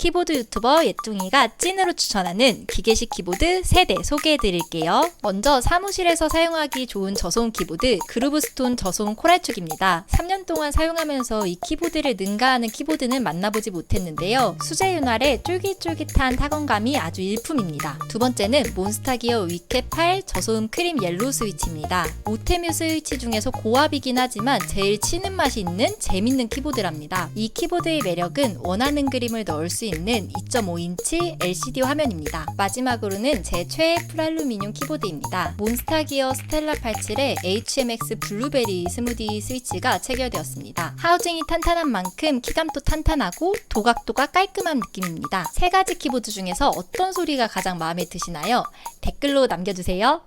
키보드 유튜버 예뚱이가 찐으로 추천하는 기계식 키보드 3대 소개해드릴게요. 먼저 사무실에서 사용하기 좋은 저소음 키보드 그루브스톤 저소음 코랄축입니다. 3년 동안 사용하면서 이 키보드를 능가하는 키보드는 만나보지 못했는데요. 수제 윤활의 쫄깃쫄깃한 타건감이 아주 일품입니다. 두 번째는 몬스타기어 위캡 8 저소음 크림 옐로우 스위치입니다. 오테뮤 스위치 중에서 고압이긴 하지만 제일 치는 맛이 있는 재밌는 키보드랍니다. 이 키보드의 매력은 원하는 그림을 넣을 수 있는 2.5인치 LCD 화면입니다. 마지막으로는 제 최애 풀알루미늄 키보드입니다. 몬스타기어 스텔라 87에 HMX 블루베리 스무디 스위치가 체결되었습니다. 하우징이 탄탄한 만큼 키감도 탄탄하고 도각도각 깔끔한 느낌입니다. 세 가지 키보드 중에서 어떤 소리가 가장 마음에 드시나요? 댓글로 남겨주세요.